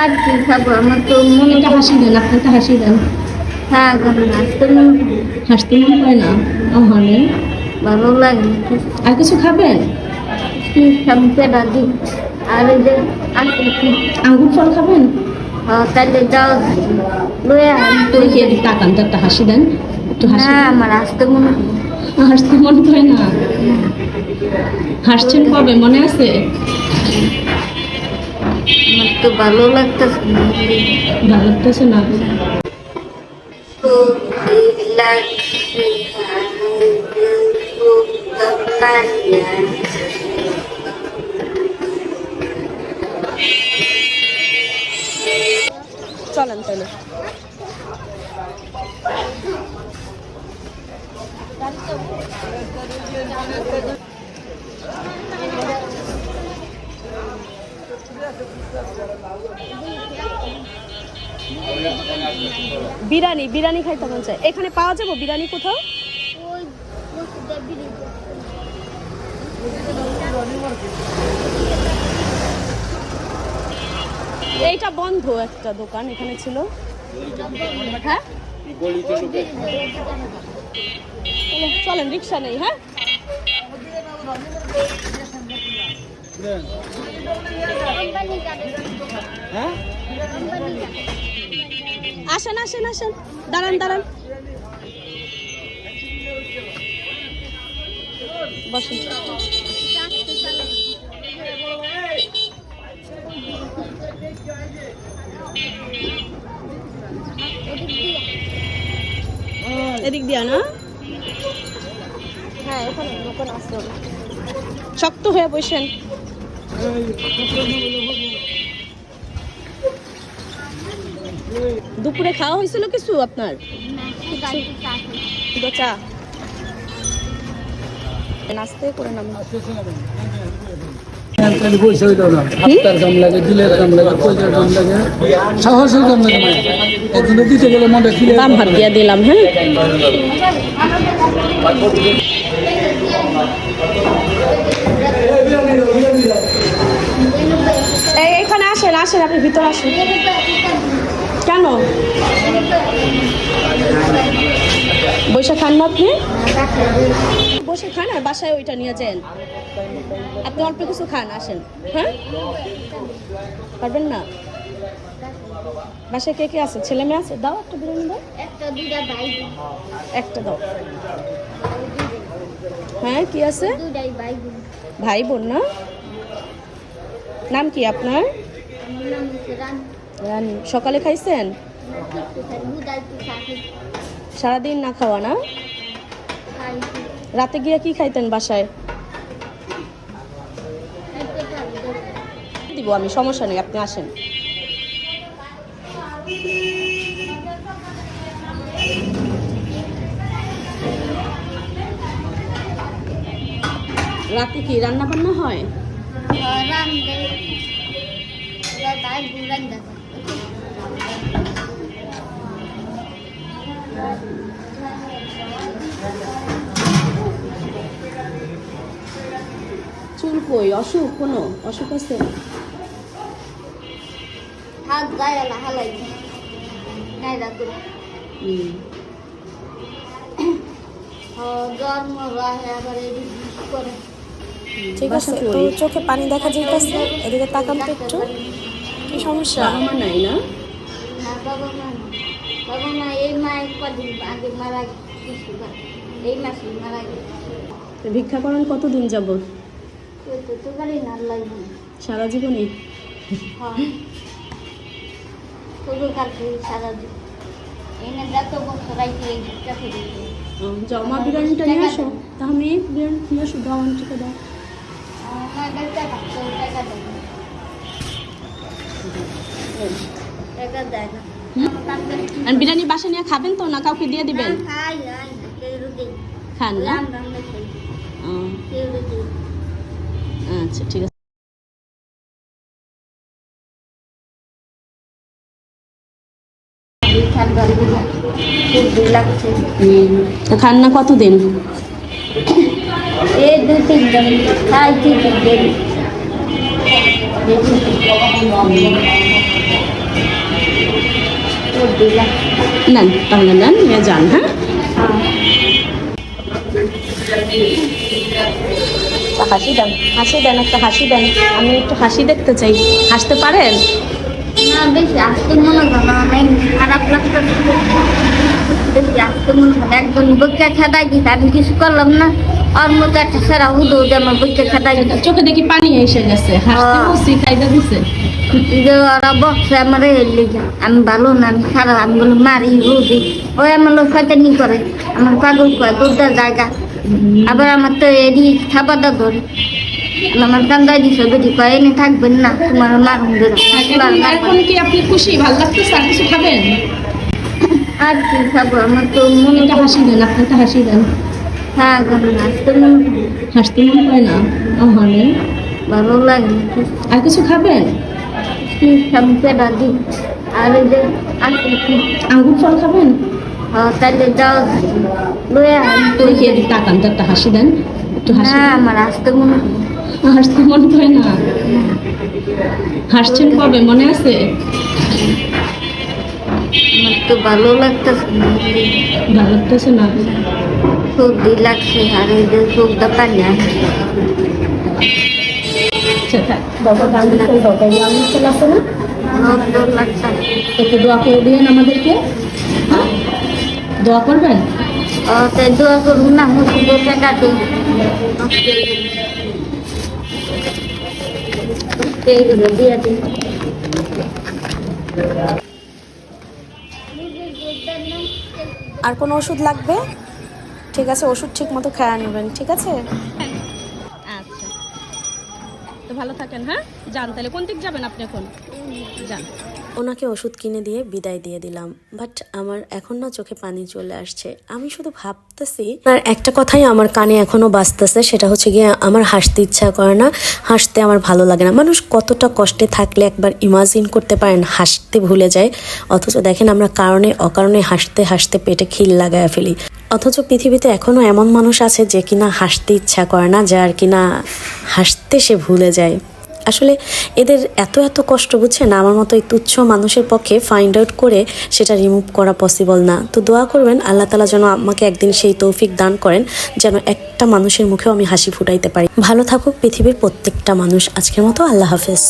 আর কি খাবো, আমার তো মনে একটা হাসি দেন, আপনি একটা হাসি দেন। হ্যাঁ হাসতে মন পায় না আমার, ভালো লাগে। আর কিছু খাবেন? কি খাবো পেটা দিই, আর এই যে আঙ্গুর ফল খাবেন? তাহলে যাও লয়ে দেখি এদিকে তাকান তো, একটা হাসি দেন, একটু হাসি না দেন। আমার আসতে মনে হাসতে মন পায় না? হাসছেন কবে মনে আছে? আমার তো ভালো লাগতেছে না। ভালো লাগতেছে না? চলেন তাহলে। বিরিয়ানি বিরিয়ানি খাইতে মন চায়, এখানে পাওয়া যাবে বিরিয়ানি কোথাও? এইটা বন্ধ, একটা দোকান এখানে ছিল। হ্যাঁ চলেন, রিক্সা নেই। হ্যাঁ আসেন আসেন আসেন, দাঁড়ান দাঁড়ান, বসেন। এদিক দিয়া না? হ্যাঁ এখানে দোকান আছে, শক্ত হয়ে বসেন। দুপুরে খাওয়া হয়েছিল কিছু আপনার? চা নাস্তে করে নাম দাম হাত দিয়া দিলাম। হ্যাঁ এইখানে আসেন আসেন, আপনি ভিতরে আসেন। কেন বসে খান না আপনি? বসে খান আর বাসায় ওইটা নিয়ে যান, আপনি অল্প কিছু খান। আসেন। হ্যাঁ পারবেন না? বাসায় কে কে আছে? ছেলে মেয়ে আছে? দাও একটা বিরিয়ানি দাও, একটা দাও। হ্যাঁ কি আছে? ভাই বোন না? নাম কি আপনার? রানী। সকালে খাইছেন? সারাদিন না খাওয়া না? রাতে গিয়ে কি খাইতেন বাসায়? দিব আমি, সমস্যা নেই, আপনি আসেন। রাতে কি রান্না বান্না হয়? চুল কই? অসুখ? কোনো অসুখ আছে? ঠিক আছে, তো চোখে পানি দেখা যাইতেছে, এদিকে তাকান তো একটু। কি সমস্যা? বাবা মা নাই না? বাবা মা এই মায়ের কদিন আগে মারা গেছে, এই মাসে মারা গেছে। ভিক্ষা করেন কতদিন যাবত? সারা জীবনে? জমা বিরিয়ানিটা নিয়ে আসো, তাহলে বিরিয়ানি নিয়ে আসো, দাও আন্টিকে দাও। বিরিয়ানি বাসা নিয়ে খাবেন তো না কাউকে দিয়ে দিবেন? খান না? আচ্ছা ঠিক আছে। খান না কতদিন? এই 2-3 দিন খাই, 3 দিন। সর্দি লাগছে। নেন তাহলে নেন, নিয়ে যান। হ্যাঁ, হাসি দেন, হাসি দেন, একটা হাসি দেন। আমি একটু হাসি দেখতে চাই। হাসতে পারেন? না, বেশি আসতে মনে করো অনেক খারাপ লাগতো। বেশি আসতে মনে করো একজন বইকে খেদাই দিচ্ছে, আমি কিছু করলাম না। ওর মতো একটা সারা হুদো আমার বইকে খেদাই দিচ্ছে। চোখে দেখি পানি এসে গেছে, হাসতে বসি কায়দা দিছে। যে ওরা বক্সে আমার লেগে আমি ভালো না, আমি খারাপ, আমি বলে মারি রোদি। ওই আমার লোক শয়তানি করে, আমার পাগল করে দুটা জায়গা। আবার আমার তো এডি খাবারটা ধরে আমার কান্দাই দিছে, বেটি কয় এনে থাকবেন না, তোমার মারুন ধরে। এখন কি আপনি খুশি, ভালো লাগতেছে? আর কিছু খাবেন? আর কি খাবো, আমার তো মনে একটা হাসি দেন, আপনি একটা হাসি দেন। হ্যাঁ আসতে মনে হাসতে মনে হয় না আমারে? ভালো লাগে। আর কিছু খাবেন? পেটা দিন আর এই যে আসতে আঙ্গুর ফল খাবেন? তাহলে যাও লয়ে দেখি এদিক তাকান তো, একটা হাসি দেন, একটু হাসি। হ্যাঁ আমার আসতে মনে হাসতে মনে হয় না? হাসছেন কবে, মনে আছে? আমার তো ভালো লাগতেছে না, ভালো লাগতেছে না? সর্দি লাগছে আর এই যে চোখটা পানি আসছে। আচ্ছা থাক, দরকার গান্ধী দরকার গান্ধী চলে আসে না? ডর লাগছে। একটু দোয়া করে দিলেন আমাদেরকে। হ্যাঁ, দোয়া করবেন। তাই দোয়া করুন না, মুসিবত কাটে। এইগুলো দিয়ে দিন। আর কোনো ওষুধ লাগবে? ঠিক আছে, ওষুধ ঠিক মতো খেয়ে নেবেন, ঠিক আছে? আচ্ছা, তো ভালো থাকেন। হ্যাঁ, যান তাহলে। কোন দিক যাবেন আপনি এখন? যান। ওনাকে ওষুধ কিনে দিয়ে বিদায় দিয়ে দিলাম, বাট আমার এখন না চোখে পানি চলে আসছে। আমি শুধু ভাবতেছি, আর একটা কথাই আমার কানে এখনো বাজতেছে, সেটা হচ্ছে গিয়ে আমার হাসতে ইচ্ছা করে না, হাসতে আমার ভালো লাগে না। মানুষ কতটা কষ্টে থাকলে একবার ইমাজিন করতে পারেন, হাসতে ভুলে যায়। অথচ দেখেন আমরা কারণে অকারণে হাসতে হাসতে পেটে খিল লাগায় ফেলি। অথচ পৃথিবীতে এখনো এমন মানুষ আছে যে কিনা হাসতে ইচ্ছা করে না, যার কিনা হাসতে সে ভুলে যায়। আসলে এদের এত এত কষ্ট, বুঝছেন? আমার মতো এই তুচ্ছ মানুষের পক্ষে ফাইন্ড আউট করে সেটা রিমুভ করা পসিবল না। তো দোয়া করবেন আল্লাহ তাআলা যেন আমাকে একদিন সেই তৌফিক দান করেন, যেন একটা মানুষের মুখেও আমি হাসি ফুটাইতে পারি। ভালো থাকুক পৃথিবীর প্রত্যেকটা মানুষ। আজকের মতো আল্লাহ হাফেজ।